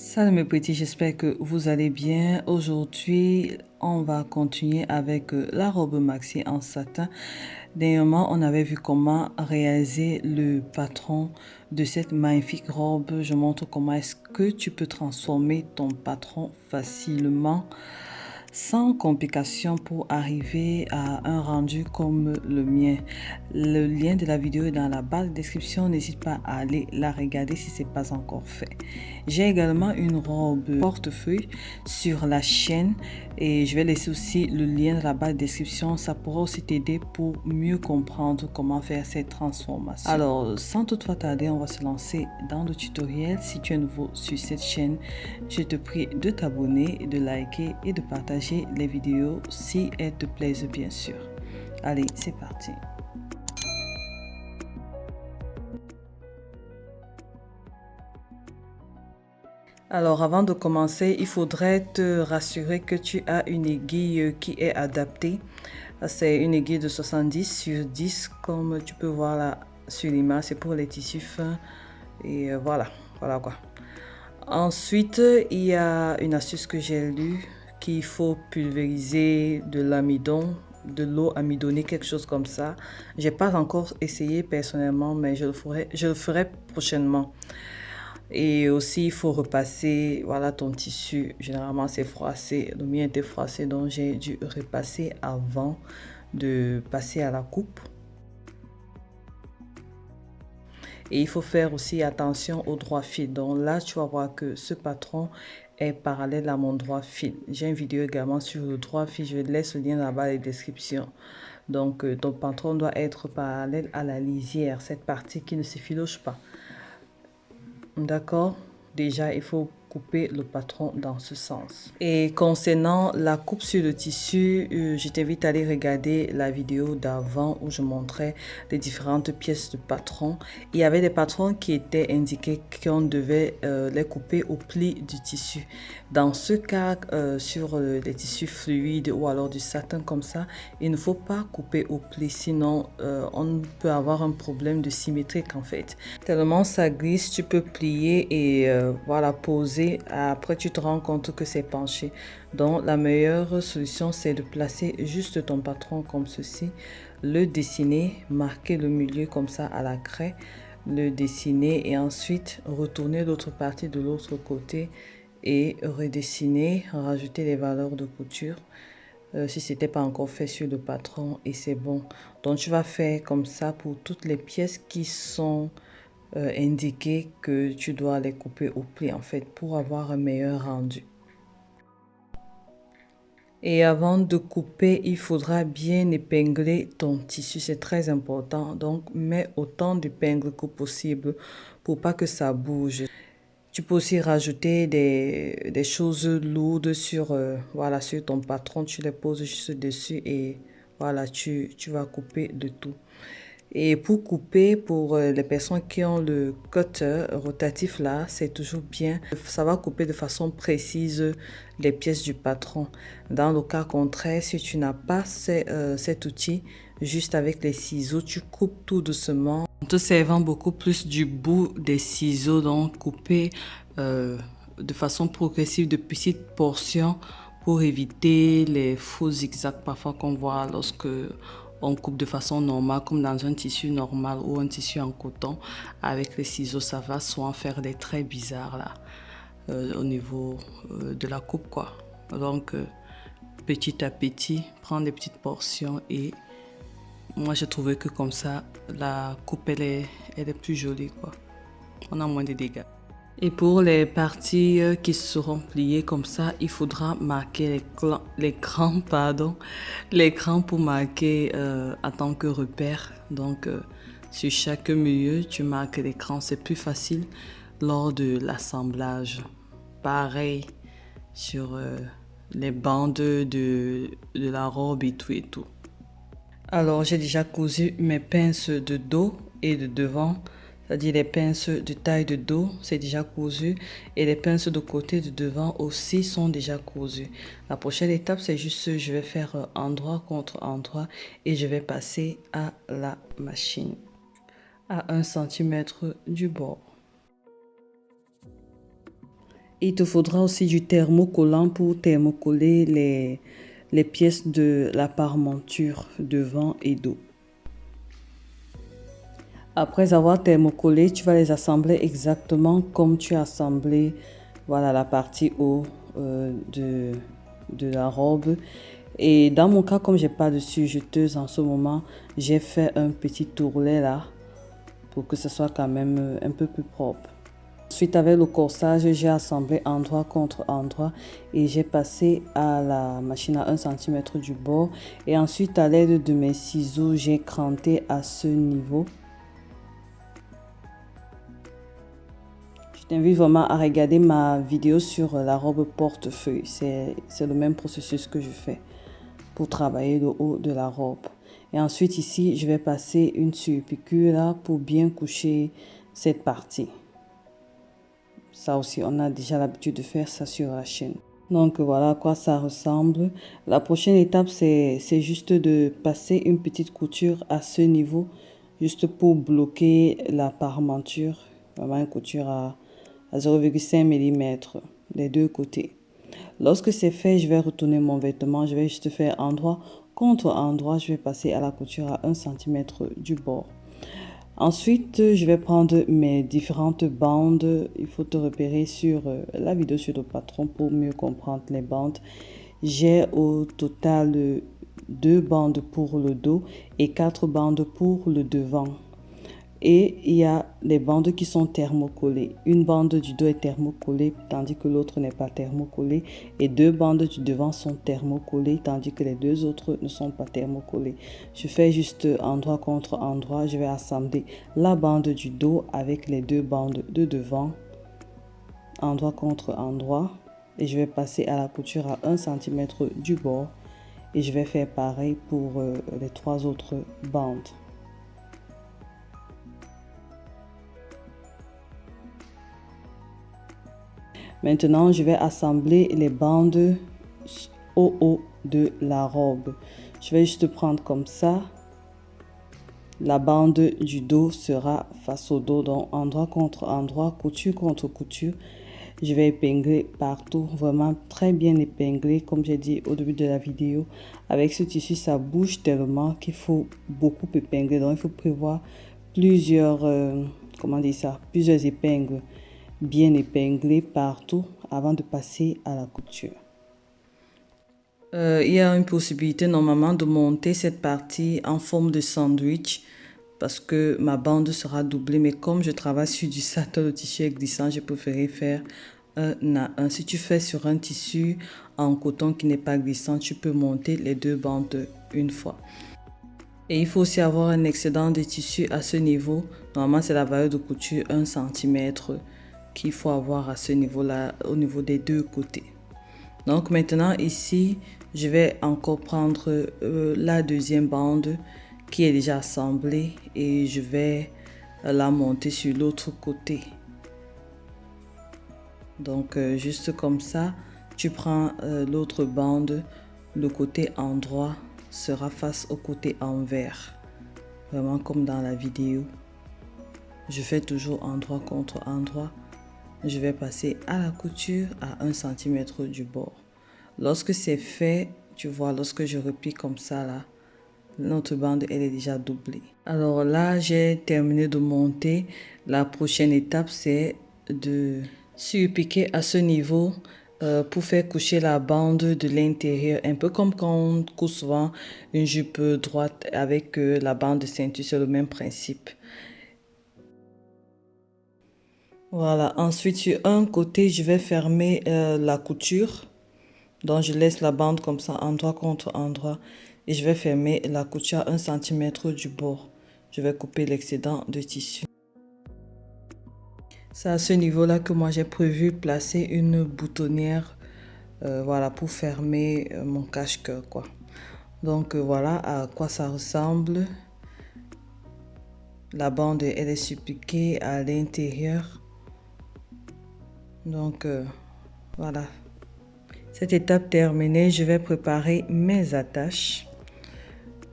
Salut mes petits, j'espère que vous allez bien. Aujourd'hui, on va continuer avec la robe maxi en satin. Dernièrement, on avait vu comment réaliser le patron de cette magnifique robe. Je montre comment est-ce que tu peux transformer ton patron facilement, sans complication pour arriver à un rendu comme le mien. Le lien de la vidéo est dans la barre de description. N'hésite pas à aller la regarder si ce n'est pas encore fait. J'ai également une robe portefeuille sur la chaîne et je vais laisser aussi le lien dans la barre de description. Ça pourra aussi t'aider pour mieux comprendre comment faire cette transformation. Alors, sans toutefois tarder, on va se lancer dans le tutoriel. Si tu es nouveau sur cette chaîne, je te prie de t'abonner, de liker et de partager les vidéos si elles te plaisent bien sûr. Allez, c'est parti. Alors, avant de commencer, il faudrait te rassurer que tu as une aiguille qui est adaptée. C'est une aiguille de 70/10, comme tu peux voir là sur l'image. C'est pour les tissus fins. Et voilà quoi. Ensuite, il y a une astuce que j'ai lue qu'il faut pulvériser de l'amidon, de l'eau amidonnée, quelque chose comme ça. J'ai pas encore essayé personnellement, mais je le ferai prochainement. Et aussi, il faut repasser, voilà, ton tissu. Généralement, c'est froissé. Le mien était froissé, donc j'ai dû repasser avant de passer à la coupe. Et il faut faire aussi attention au droit fil. Donc là, tu vas voir que ce patron est parallèle à mon droit fil. J'ai une vidéo également sur le droit fil. Je laisse le lien là-bas dans la description. Donc, ton patron doit être parallèle à la lisière, cette partie qui ne se filoche pas. D'accord? Déjà, il faut couper le patron dans ce sens. Et concernant la coupe sur le tissu, je t'invite à aller regarder la vidéo d'avant où je montrais les différentes pièces de patron. Il y avait des patrons qui étaient indiqués qu'on devait les couper au pli du tissu. Dans ce cas, sur les tissus fluides ou alors du satin comme ça, il ne faut pas couper au pli, sinon on peut avoir un problème de symétrique en fait. Tellement ça glisse, tu peux plier et voilà, poser. Après, tu te rends compte que c'est penché. Donc, la meilleure solution, c'est de placer juste ton patron comme ceci, le dessiner, marquer le milieu comme ça à la craie, le dessiner et ensuite retourner l'autre partie de l'autre côté et redessiner, rajouter les valeurs de couture. Si ce n'était pas encore fait sur le patron et c'est bon. Donc, tu vas faire comme ça pour toutes les pièces qui sont indiquer que tu dois les couper au pli en fait pour avoir un meilleur rendu. Et avant de couper, il faudra bien épingler ton tissu, c'est très important. Donc, mets autant d'épingles que possible pour pas que ça bouge. Tu peux aussi rajouter des choses lourdes sur, voilà, sur ton patron. Tu les poses juste dessus et voilà, tu vas couper de tout. Et pour couper, pour les personnes qui ont le cutter rotatif là, c'est toujours bien. Ça va couper de façon précise les pièces du patron. Dans le cas contraire, si tu n'as pas cet outil, juste avec les ciseaux, tu coupes tout doucement. En te servant beaucoup plus du bout des ciseaux, donc couper de façon progressive de petites portions pour éviter les faux zigzags parfois qu'on voit lorsque on coupe de façon normale, comme dans un tissu normal ou un tissu en coton. Avec les ciseaux, ça va souvent faire des traits bizarres là, au niveau de la coupe, quoi. Donc, petit à petit, prendre des petites portions et moi, j'ai trouvé que comme ça, la coupe, elle est plus jolie, quoi. On a moins de dégâts. Et pour les parties qui seront pliées comme ça, il faudra marquer l'écran, pardon, l'écran pour marquer en tant que repère. Donc, sur chaque milieu, tu marques l'écran. C'est plus facile lors de l'assemblage. Pareil sur les bandes de la robe et tout et tout. Alors, j'ai déjà cousu mes pinces de dos et de devant. C'est-à-dire les pinces de taille de dos, c'est déjà cousu. Et les pinces de côté de devant aussi sont déjà cousues. La prochaine étape, c'est juste, je vais faire endroit contre endroit. Et je vais passer à la machine. À 1 cm du bord. Il te faudra aussi du thermocollant pour thermocoller les pièces de la parmenture devant et dos. Après avoir thermocollé, tu vas les assembler exactement comme tu as assemblé, voilà, la partie haut de la robe. Et dans mon cas, comme j'ai pas de surjeteuse en ce moment, j'ai fait un petit tourlet là pour que ce soit quand même un peu plus propre. Ensuite, avec le corsage, j'ai assemblé endroit contre endroit et j'ai passé à la machine à 1 cm du bord. Et ensuite, à l'aide de mes ciseaux, j'ai cranté à ce niveau. Je t'invite vraiment à regarder ma vidéo sur la robe portefeuille. C'est le même processus que je fais pour travailler le haut de la robe. Et ensuite, ici, je vais passer une surpiqûre là pour bien coucher cette partie. Ça aussi, on a déjà l'habitude de faire ça sur la chaîne. Donc voilà à quoi ça ressemble. La prochaine étape, c'est juste de passer une petite couture à ce niveau, juste pour bloquer la parmenture. Vraiment une couture à 0,5 mm des deux côtés. Lorsque c'est fait, je vais retourner mon vêtement. Je vais juste faire endroit contre endroit. Je vais passer à la couture à 1 cm du bord. Ensuite, je vais prendre mes différentes bandes. Il faut te repérer sur la vidéo sur le patron pour mieux comprendre les bandes. J'ai au total 2 bandes pour le dos et 4 bandes pour le devant. Et il y a les bandes qui sont thermocollées. Une bande du dos est thermocollée tandis que l'autre n'est pas thermocollée. Et 2 bandes du devant sont thermocollées tandis que les 2 autres ne sont pas thermocollées. Je fais juste endroit contre endroit. Je vais assembler la bande du dos avec les 2 bandes de devant. Endroit contre endroit. Et je vais passer à la couture à 1 cm du bord. Et je vais faire pareil pour les 3 autres bandes. Maintenant, je vais assembler les bandes au haut de la robe. Je vais juste prendre comme ça. La bande du dos sera face au dos, donc endroit contre endroit, couture contre couture. Je vais épingler partout, vraiment très bien épinglé, comme j'ai dit au début de la vidéo. Avec ce tissu, ça bouge tellement qu'il faut beaucoup épingler. Donc, il faut prévoir plusieurs, plusieurs épingles bien épinglé partout avant de passer à la couture. Il y a une possibilité normalement de monter cette partie en forme de sandwich parce que ma bande sera doublée, mais comme je travaille sur du satin, le tissu est glissant, j'ai préféré faire un à un. Si tu fais sur un tissu en coton qui n'est pas glissant, tu peux monter les 2 bandes une fois. Et il faut aussi avoir un excédent de tissu à ce niveau. Normalement, c'est la valeur de couture 1 cm qu'il faut avoir à ce niveau-là, au niveau des 2 côtés. Donc maintenant ici, je vais encore prendre la deuxième bande qui est déjà assemblée et je vais la monter sur l'autre côté. Donc juste comme ça, tu prends l'autre bande, le côté endroit sera face au côté envers. Vraiment comme dans la vidéo. Je fais toujours endroit contre endroit. Je vais passer à la couture à 1 cm du bord. Lorsque c'est fait, tu vois, lorsque je replie comme ça là, notre bande elle est déjà doublée. Alors là, j'ai terminé de monter. La prochaine étape, c'est de surpiquer à ce niveau pour faire coucher la bande de l'intérieur. Un peu comme quand on coupe souvent une jupe droite avec la bande de ceinture, c'est le même principe. Voilà, ensuite sur un côté, je vais fermer la couture. Donc je laisse la bande comme ça, endroit contre endroit. Et je vais fermer la couture à 1 cm du bord. Je vais couper l'excédent de tissu. C'est à ce niveau-là que moi j'ai prévu placer une boutonnière. Voilà, pour fermer mon cache-cœur quoi. Donc voilà à quoi ça ressemble. La bande elle est surpiquée à l'intérieur. Donc voilà. Cette étape terminée, je vais préparer mes attaches.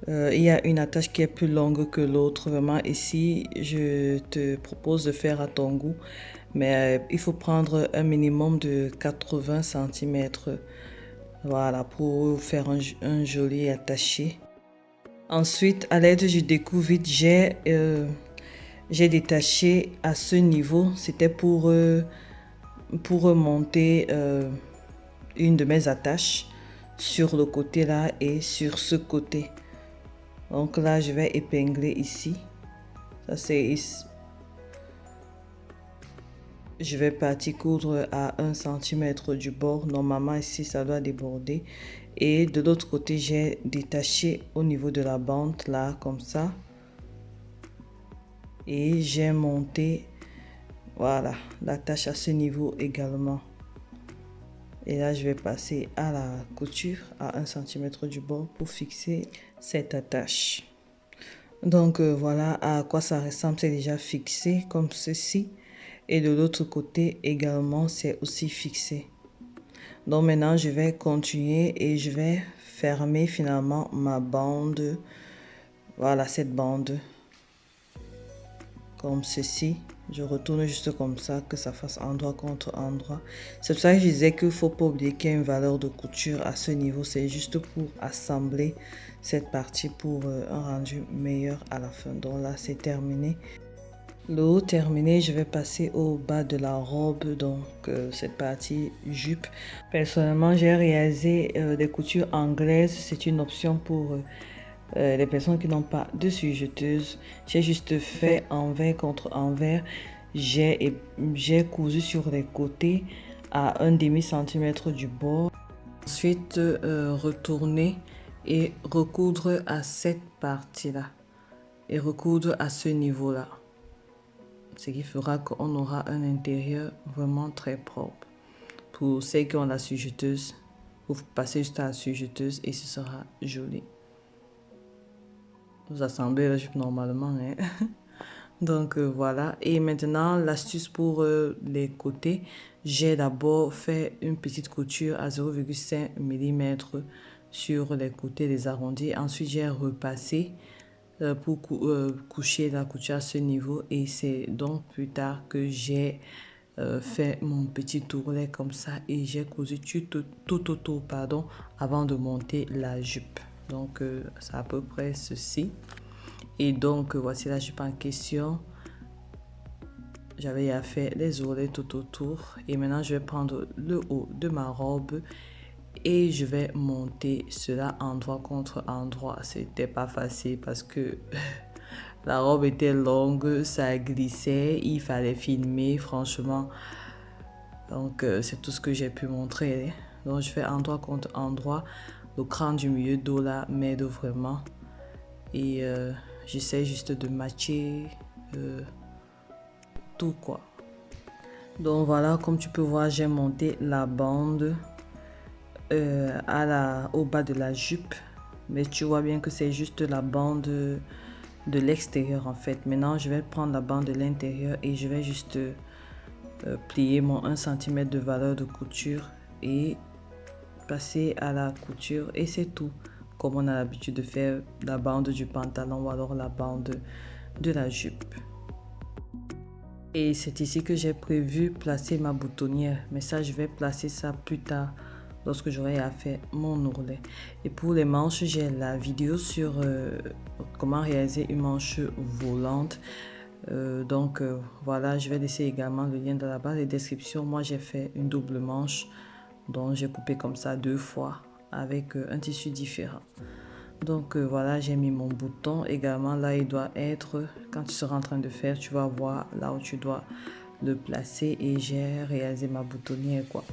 Il y a une attache qui est plus longue que l'autre. Vraiment ici, je te propose de faire à ton goût. mais il faut prendre un minimum de 80 cm. Voilà, pour faire un joli attaché. Ensuite, à l'aide du découvite, j'ai détaché à ce niveau. C'était pour remonter une de mes attaches sur le côté là et sur ce côté. Donc là, je vais épingler ici. Ça, c'est ici. Je vais partir coudre à 1 cm du bord. Normalement, ici, ça doit déborder. Et de l'autre côté, j'ai détaché au niveau de la bande, là, comme ça. Et j'ai monté, voilà, l'attache à ce niveau également. Et là, je vais passer à la couture à 1 cm du bord pour fixer cette attache. Donc, voilà à quoi ça ressemble. C'est déjà fixé comme ceci. Et de l'autre côté également, c'est aussi fixé. Donc maintenant, je vais continuer et je vais fermer finalement ma bande. Voilà, cette bande. Comme ceci. Je retourne juste comme ça, que ça fasse endroit contre endroit. C'est pour ça que je disais qu'il ne faut pas oublier qu'il y a une valeur de couture à ce niveau. C'est juste pour assembler cette partie pour un rendu meilleur à la fin. Donc là, c'est terminé. Le haut terminé, je vais passer au bas de la robe, donc cette partie jupe. Personnellement, j'ai réalisé des coutures anglaises. C'est une option pour les personnes qui n'ont pas de sujeteuse. J'ai juste fait envers contre envers. J'ai cousu sur les côtés à 1/2 cm du bord. Ensuite, retourner et recoudre à cette partie-là. Et recoudre à ce niveau-là. Ce qui fera qu'on aura un intérieur vraiment très propre. Pour ceux qui ont la sujeteuse, vous passez juste à la sujeteuse et ce sera joli. Vous assemblez la jupe normalement. Hein? Donc voilà. Et maintenant, l'astuce pour les côtés. J'ai d'abord fait une petite couture à 0,5 mm sur les côtés des arrondis. Ensuite, j'ai repassé pour coucher la couture à ce niveau et c'est donc plus tard que j'ai fait mon petit tourlet comme ça et j'ai cousu tout autour pardon avant de monter la jupe. Donc c'est à peu près ceci et donc voici la jupe en question. J'avais fait les ourlets tout autour et maintenant je vais prendre le haut de ma robe et je vais monter cela endroit contre endroit. C'était pas facile parce que la robe était longue, ça glissait, il fallait filmer franchement. Donc c'est tout ce que j'ai pu montrer. Donc je fais endroit contre endroit. Le cran du milieu dos là m'aide vraiment. Et j'essaie juste de matcher tout quoi. Donc voilà, comme tu peux voir, j'ai monté la bande au bas de la jupe, mais tu vois bien que c'est juste la bande de l'extérieur en fait. Maintenant je vais prendre la bande de l'intérieur et je vais juste plier mon 1 cm de valeur de couture et passer à la couture et c'est tout, comme on a l'habitude de faire la bande du pantalon ou alors la bande de la jupe. Et c'est ici que j'ai prévu placer ma boutonnière, mais ça je vais placer ça plus tard lorsque j'aurai à faire mon ourlet. Et pour les manches, j'ai la vidéo sur comment réaliser une manche volante. Voilà, je vais laisser également le lien dans la barre de description. Moi, j'ai fait une double manche, dont j'ai coupé comme ça 2 fois avec un tissu différent. Donc voilà, j'ai mis mon bouton également. Là, il doit être, quand tu seras en train de faire, tu vas voir là où tu dois le placer et j'ai réalisé ma boutonnière quoi.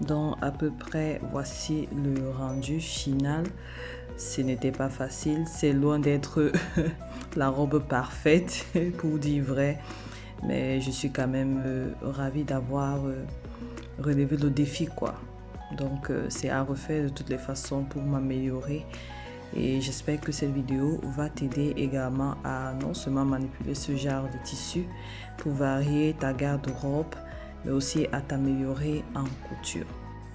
Donc à peu près voici le rendu final. Ce n'était pas facile, c'est loin d'être la robe parfaite pour dire vrai, mais je suis quand même ravie d'avoir relevé le défi quoi. Donc c'est à refaire de toutes les façons pour m'améliorer et j'espère que cette vidéo va t'aider également à non seulement manipuler ce genre de tissu pour varier ta garde-robe mais aussi à t'améliorer en couture.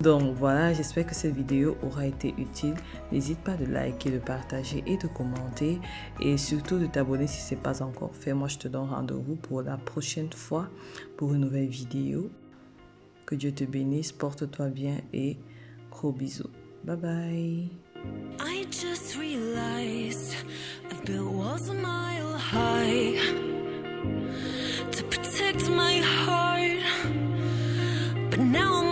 Donc voilà, j'espère que cette vidéo aura été utile. N'hésite pas de liker, de partager et de commenter. Et surtout de t'abonner si ce n'est pas encore fait. Moi, je te donne rendez-vous pour la prochaine fois pour une nouvelle vidéo. Que Dieu te bénisse, porte-toi bien et gros bisous. Bye bye. I just realized I've built walls a mile high to protect my heart, but now